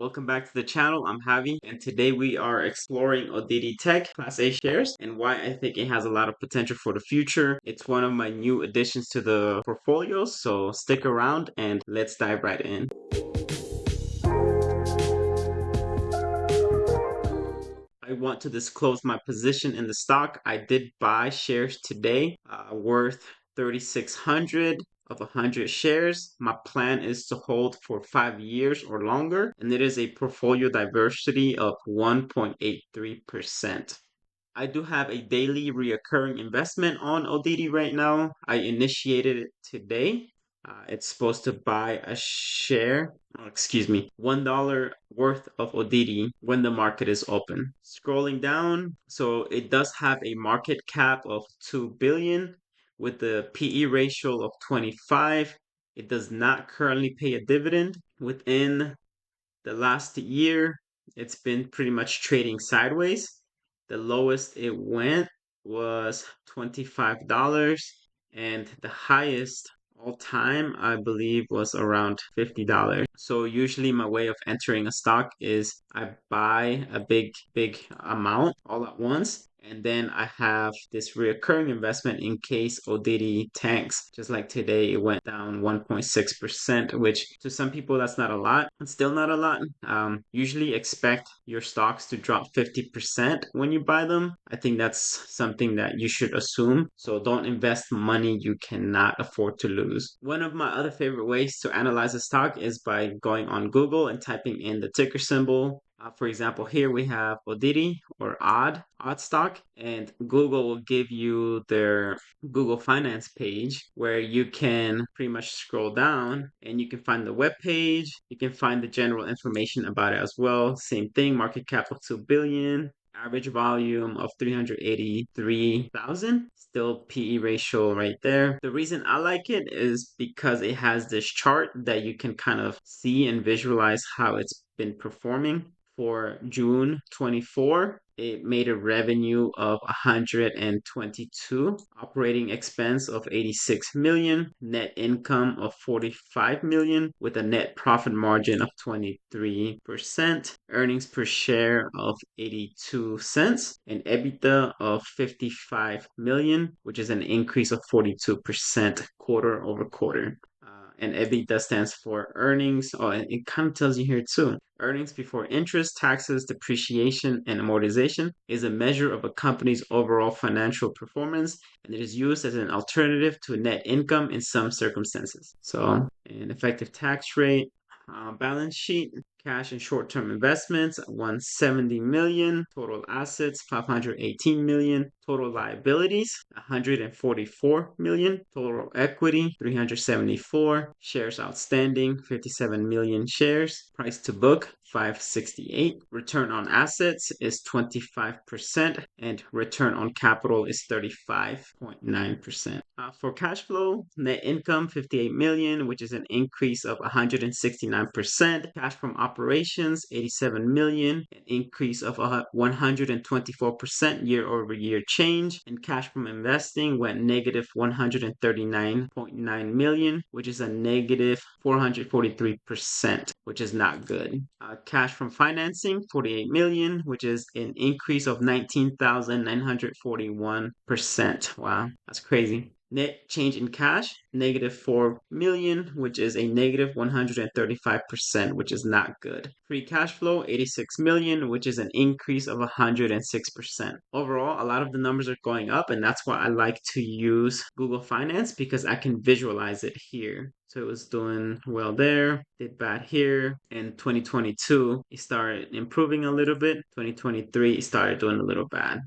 Welcome back to the channel. I'm Javi, and today we are exploring Oddity Tech Class A shares and why I think it has a lot of potential for the future. It's one of my new additions to the portfolio, so stick around and let's dive right in. I want to disclose my position in the stock. I did buy shares today, worth 3,600 of 100 shares. My plan is to hold for 5 years or longer, and it is a portfolio diversity of 1.83%. I do have a daily reoccurring investment on Oddity right now. I initiated it today. It's supposed to buy a share, $1 worth of Oddity when the market is open. Scrolling down, so it does have a market cap of 2 billion with the PE ratio of 25. It does not currently pay a dividend. Within the last year, it's been pretty much trading sideways. The lowest it went was $25, and the highest all time, I believe, was around $50. So usually my way of entering a stock is I buy a big amount all at once. And then I have this recurring investment in case Oddity tanks. Just like today, it went down 1.6%, which to some people that's not a lot. It's still not a lot. Usually expect your stocks to drop 50% when you buy them. I think that's something that you should assume. So don't invest money you cannot afford to lose. One of my other favorite ways to analyze a stock is by going on Google and typing in the ticker symbol. For example, here we have Oddity or odd stock, and Google will give you their Google Finance page where you can pretty much scroll down and you can find the web page. You can find the general information about it as well. Same thing, market cap of 2 billion, average volume of 383,000, still PE ratio right there. The reason I like it is because it has this chart that you can kind of see and visualize how it's been performing. For June 24, it made a revenue of 122, operating expense of 86 million, net income of 45 million with a net profit margin of 23%, earnings per share of 82 cents, and EBITDA of 55 million, which is an increase of 42% quarter over quarter. And EBITDA stands for earnings. Oh, and it kind of tells you here too. Earnings before interest, taxes, depreciation, and amortization is a measure of a company's overall financial performance, and it is used as an alternative to net income in some circumstances. So, an effective tax rate, balance sheet, cash and short-term investments 170 million, total assets 518 million, total liabilities 144 million, total equity 374, shares outstanding 57 million shares, price to book 568, return on assets is 25%, and return on capital is 35.9%. For cash flow, net income 58 million, which is an increase of 169%. Cash from operations 87 million, an increase of 124% year over year change. And cash from investing went negative 139.9 million, which is a negative 443%, which is not good. Cash from financing 48 million, which is an increase of 19,941%. Wow, that's crazy. Net change in cash, negative 4 million, which is a negative 135%, which is not good. Free cash flow, 86 million, which is an increase of 106%. Overall, a lot of the numbers are going up, and that's why I like to use Google Finance because I can visualize it here. So it was doing well there, did bad here. In 2022, it started improving a little bit. 2023, it started doing a little bad.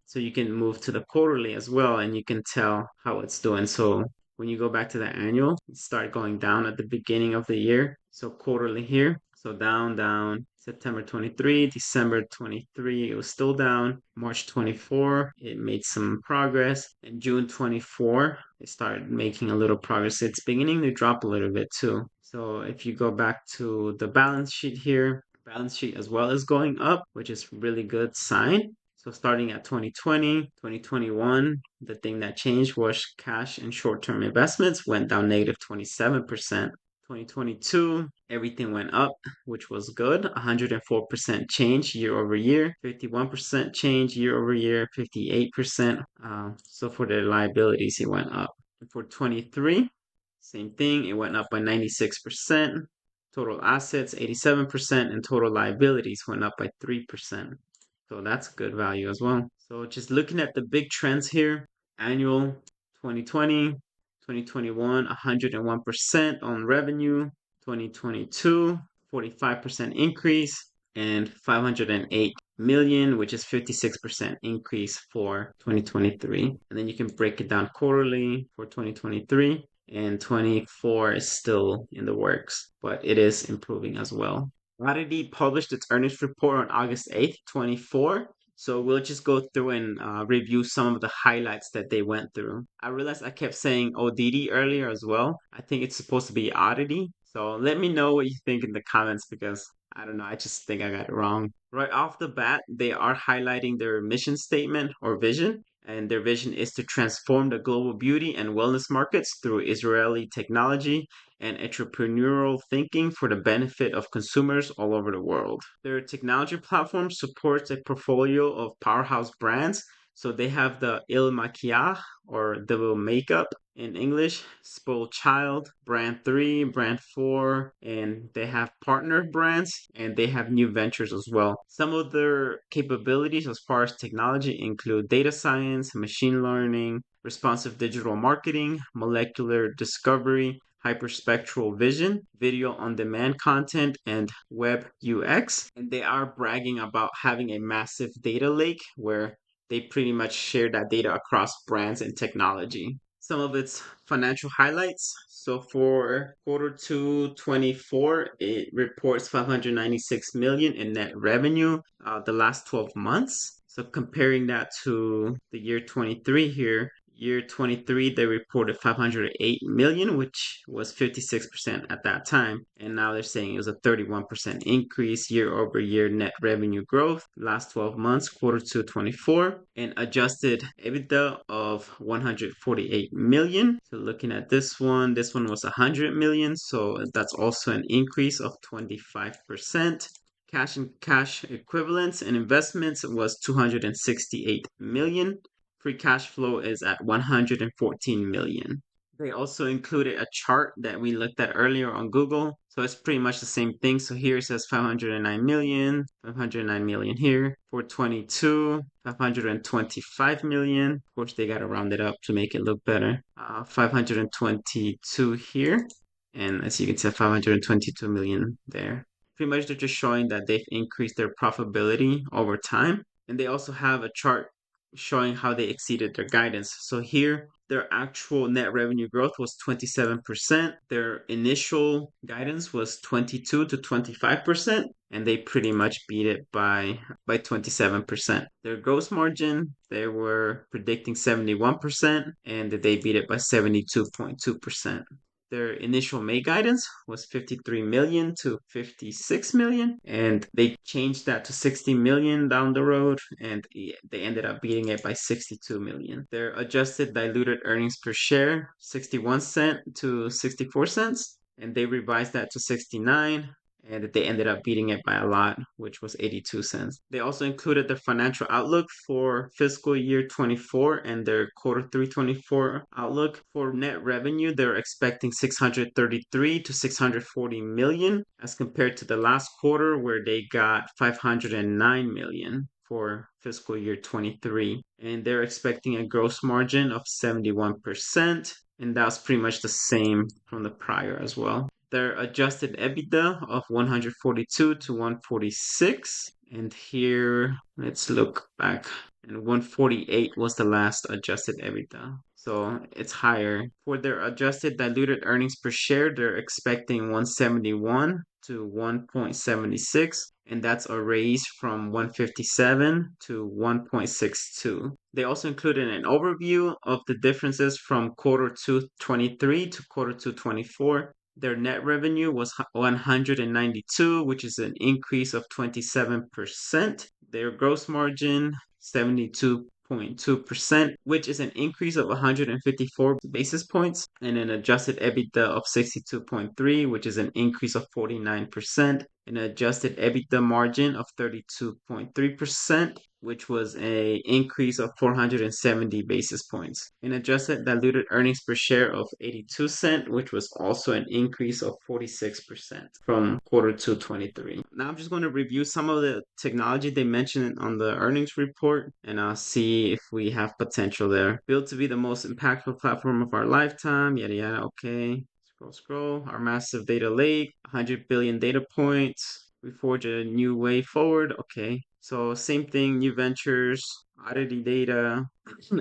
So you can move to the quarterly as well, and you can tell how it's doing. So when you go back to the annual, it started going down at the beginning of the year. So quarterly here. So down, September 23, December 23, it was still down. March 24, it made some progress. And June 24, it started making a little progress. It's beginning to drop a little bit too. So if you go back to the balance sheet here, balance sheet as well is going up, which is really good sign. So starting at 2020, 2021, the thing that changed was cash and short-term investments went down negative 27%. 2022, everything went up, which was good. 104% change year over year, 51% change year over year, 58%. So for the liabilities, it went up. For 23, same thing, it went up by 96%. Total assets, 87%, and total liabilities went up by 3%. So that's good value as well. So just looking at the big trends here, annual 2020, 2021, 101% on revenue, 2022, 45% increase, and 508 million, which is 56% increase for 2023. And then you can break it down quarterly for 2023, and 24 is still in the works, but it is improving as well. Oddity published its earnings report on August 8th, 24. So we'll just go through and review some of the highlights that they went through. I realized I kept saying Oddity earlier as well. I think it's supposed to be Oddity. So let me know what you think in the comments because I don't know. I just think I got it wrong. Right off the bat, they are highlighting their mission statement or vision. And their vision is to transform the global beauty and wellness markets through Israeli technology and entrepreneurial thinking for the benefit of consumers all over the world. Their technology platform supports a portfolio of powerhouse brands. So they have the Il Maquillage or Devil Makeup in English, Spoiled Child, Brand 3, Brand 4, and they have partner brands and they have new ventures as well. Some of their capabilities as far as technology include data science, machine learning, responsive digital marketing, molecular discovery, hyperspectral vision, video on demand content, and web UX. And they are bragging about having a massive data lake where they pretty much share that data across brands and technology. Some of its financial highlights. So for quarter 2 24, it reports 596 million in net revenue the last 12 months. So comparing that to the year 23 here, year 23 they reported 508 million, which was 56% at that time, and now they're saying it was a 31% increase year over year net revenue growth last 12 months, quarter 2 24, and adjusted EBITDA of 148 million. So looking at this one was 100 million, so that's also an increase of 25%. Cash and cash equivalents and investments was 268 million. Free cash flow is at 114 million. They also included a chart that we looked at earlier on Google. So it's pretty much the same thing. So here it says 509 million, 509 million here. For 22, 525 million. Of course, they got to round it up to make it look better. 522 here. And as you can see, 522 million there. Pretty much they're just showing that they've increased their profitability over time. And they also have a chart showing how they exceeded their guidance. So here, their actual net revenue growth was 27%. Their initial guidance was 22 to 25%, and they pretty much beat it by 27%. Their gross margin, they were predicting 71%, and they beat it by 72.2%. Their initial May guidance was 53 million to 56 million, and they changed that to 60 million down the road, and they ended up beating it by 62 million. Their adjusted diluted earnings per share, 61 cent to 64 cents, and they revised that to 69, and they ended up beating it by a lot, which was 82 cents. They also included their financial outlook for fiscal year 24 and their quarter 3 24 outlook. For net revenue, they're expecting 633 to 640 million as compared to the last quarter where they got 509 million for fiscal year 23. And they're expecting a gross margin of 71%, and that's pretty much the same from the prior as well. Their adjusted EBITDA of 142 to 146. And here, let's look back. And 148 was the last adjusted EBITDA. So it's higher. For their adjusted diluted earnings per share, they're expecting 171 to 1.76. And that's a raise from 157 to 1.62. They also included an overview of the differences from quarter 2 23 to quarter 2 24. Their net revenue was 192, which is an increase of 27%. Their gross margin, 72 8.2%, which is an increase of 154 basis points, and an adjusted EBITDA of 62.3, which is an increase of 49%, an adjusted EBITDA margin of 32.3%, which was a increase of 470 basis points. An adjusted diluted earnings per share of 82 cents, which was also an increase of 46% from quarter 2 23. Now I'm just going to review some of the technology they mentioned on the earnings report, and I'll see if we have potential there. Built to be the most impactful platform of our lifetime, yada yada, okay. Scroll. Our massive data lake, 100 billion data points. We forge a new way forward. Okay. So same thing, new ventures, oddity data,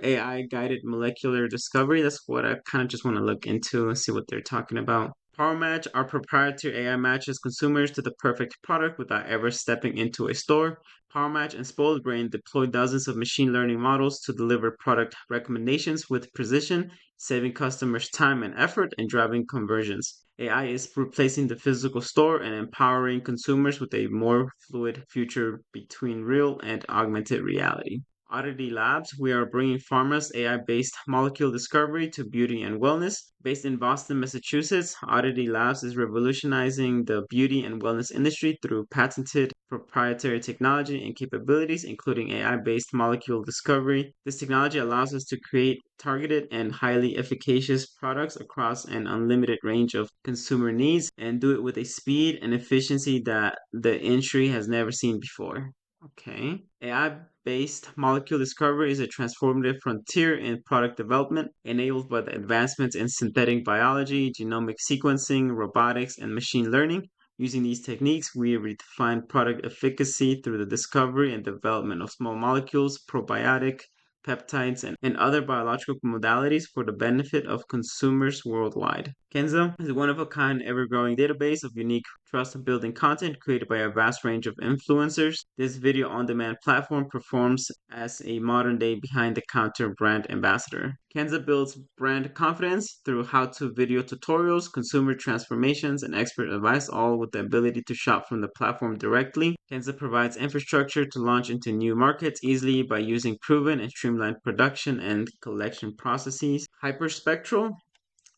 AI guided molecular discovery. That's what I kind of just want to look into and see what they're talking about. Power Match, our proprietary AI matches consumers to the perfect product without ever stepping into a store. Power Match and Spoiled Brain deploy dozens of machine learning models to deliver product recommendations with precision, saving customers time and effort and driving conversions. AI is replacing the physical store and empowering consumers with a more fluid future between real and augmented reality. Oddity Labs, we are bringing pharma's AI-based molecule discovery to beauty and wellness. Based in Boston, Massachusetts, Oddity Labs is revolutionizing the beauty and wellness industry through patented proprietary technology and capabilities, including AI-based molecule discovery. This technology allows us to create targeted and highly efficacious products across an unlimited range of consumer needs and do it with a speed and efficiency that the industry has never seen before. Okay. AI-based molecule discovery is a transformative frontier in product development enabled by the advancements in synthetic biology, genomic sequencing, robotics, and machine learning. Using these techniques, we redefine product efficacy through the discovery and development of small molecules, probiotic, peptides, and other biological modalities for the benefit of consumers worldwide. Kenzo is a one-of-a-kind, ever-growing database of unique trust-building content created by a vast range of influencers. This video-on-demand platform performs as a modern-day behind-the-counter brand ambassador. Kenza builds brand confidence through how-to video tutorials, consumer transformations, and expert advice, all with the ability to shop from the platform directly. Kenza provides infrastructure to launch into new markets easily by using proven and streamlined production and collection processes. Hyperspectral,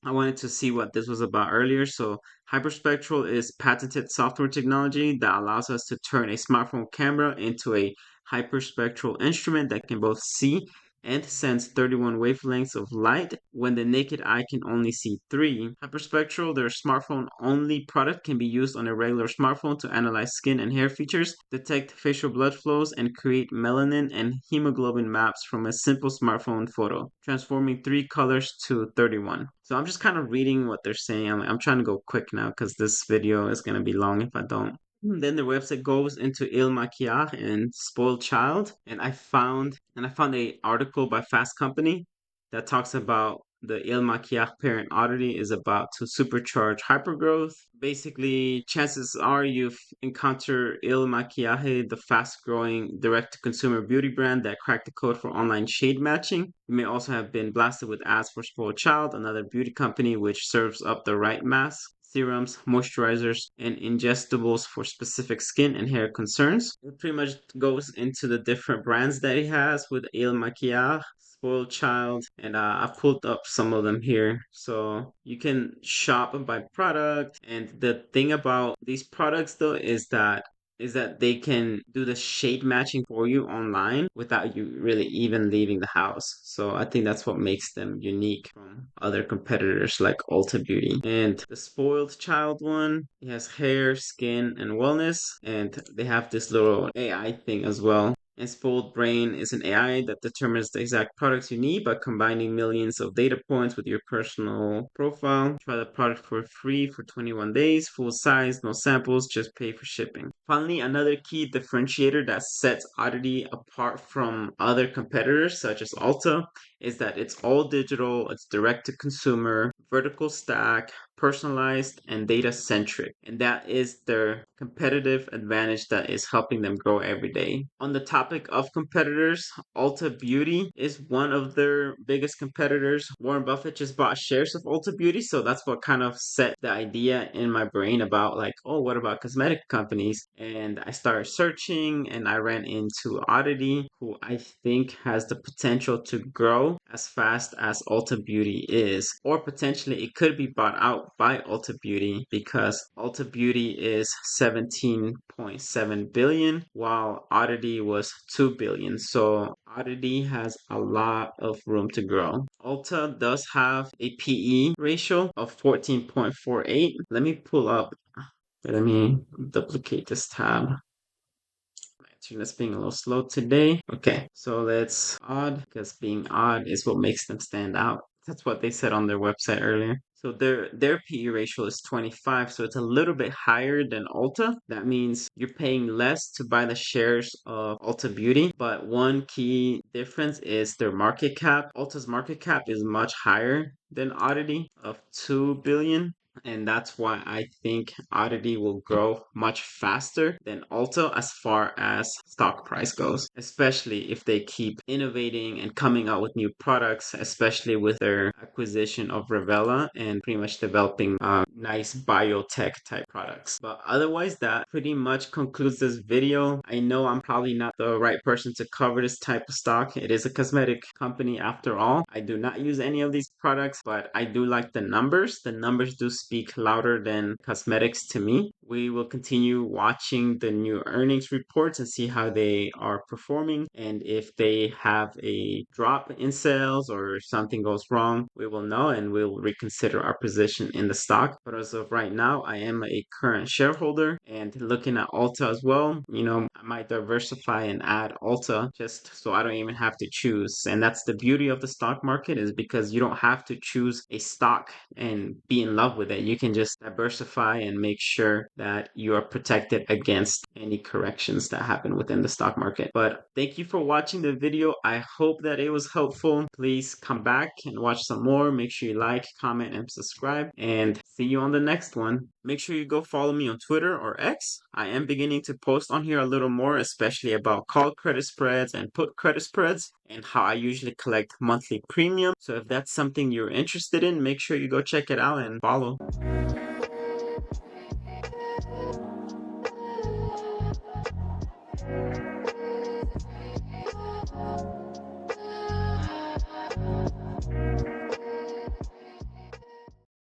I wanted to see what this was about earlier. So hyperspectral is patented software technology that allows us to turn a smartphone camera into a hyperspectral instrument that can both see and sense 31 wavelengths of light when the naked eye can only see 3. Hyperspectral, their smartphone-only product, can be used on a regular smartphone to analyze skin and hair features, detect facial blood flows, and create melanin and hemoglobin maps from a simple smartphone photo, transforming 3 colors to 31. So I'm just kind of reading what they're saying. I'm trying to go quick now because this video is going to be long if I don't. Then the website goes into Il Maquillage and Spoiled Child, and I found a article by Fast Company that talks about the Il Maquillage parent Oddity is about to supercharge hypergrowth. Basically, chances are you've encountered Il Maquillage, the fast-growing direct-to-consumer beauty brand that cracked the code for online shade matching. You may also have been blasted with ads for Spoiled Child, another beauty company which serves up the right mask, serums, moisturizers, and ingestibles for specific skin and hair concerns. It pretty much goes into the different brands that he has with Il Maquillage, Spoiled Child, and I've pulled up some of them here. So you can shop by product, and the thing about these products though is that they can do the shade matching for you online without you really even leaving the house. So I think that's what makes them unique from other competitors like Ulta Beauty. And the Spoiled Child one, it has hair, skin, and wellness. And they have this little AI thing as well. And Spoiled Brain is an AI that determines the exact products you need by combining millions of data points with your personal profile. Try the product for free for 21 days, full size, no samples, just pay for shipping. Finally, another key differentiator that sets Oddity apart from other competitors such as Ulta is that it's all digital, it's direct to consumer, vertical stack, personalized, and data centric. And that is their competitive advantage that is helping them grow every day. On the topic of competitors, Ulta Beauty is one of their biggest competitors. Warren Buffett just bought shares of Ulta Beauty, so that's what kind of set the idea in my brain about like, oh, what about cosmetic companies? And I started searching and I ran into Oddity, who I think has the potential to grow as fast as Ulta Beauty is, or potentially it could be bought out by Ulta Beauty because Ulta Beauty is 17.7 billion while Oddity was 2 billion. So Oddity has a lot of room to grow. Ulta does have a PE ratio of 14.48. Let me pull up. Let me duplicate this tab. That's being a little slow today. Okay, so let's odd because being odd is what makes them stand out. That's what they said on their website earlier. So their PE ratio is 25, so it's a little bit higher than Ulta. That means you're paying less to buy the shares of Ulta Beauty, but one key difference is their market cap. Ulta's market cap is much higher than Oddity of 2 billion. And that's why I think Oddity will grow much faster than Ulta as far as stock price goes, especially if they keep innovating and coming out with new products, especially with their acquisition of Revela and pretty much developing nice biotech type products. But otherwise, that pretty much concludes this video. I know I'm probably not the right person to cover this type of stock. It is a cosmetic company after all. I do not use any of these products, but I do like the numbers. The numbers do speak louder than cosmetics to me. We will continue watching the new earnings reports and see how they are performing. And if they have a drop in sales or something goes wrong, we will know and we'll reconsider our position in the stock. But as of right now, I am a current shareholder and looking at Ulta as well. You know, I might diversify and add Ulta just so I don't even have to choose. And that's the beauty of the stock market, is because you don't have to choose a stock and be in love with it. You can just diversify and make sure that you are protected against any corrections that happen within the stock market. But thank you for watching the video. I hope that it was helpful. Please come back and watch some more. Make sure you like, comment, and subscribe. And see you on the next one. Make sure you go follow me on Twitter or X. I am beginning to post on here a little more, especially about call credit spreads and put credit spreads and how I usually collect monthly premium. So if that's something you're interested in, make sure you go check it out and follow.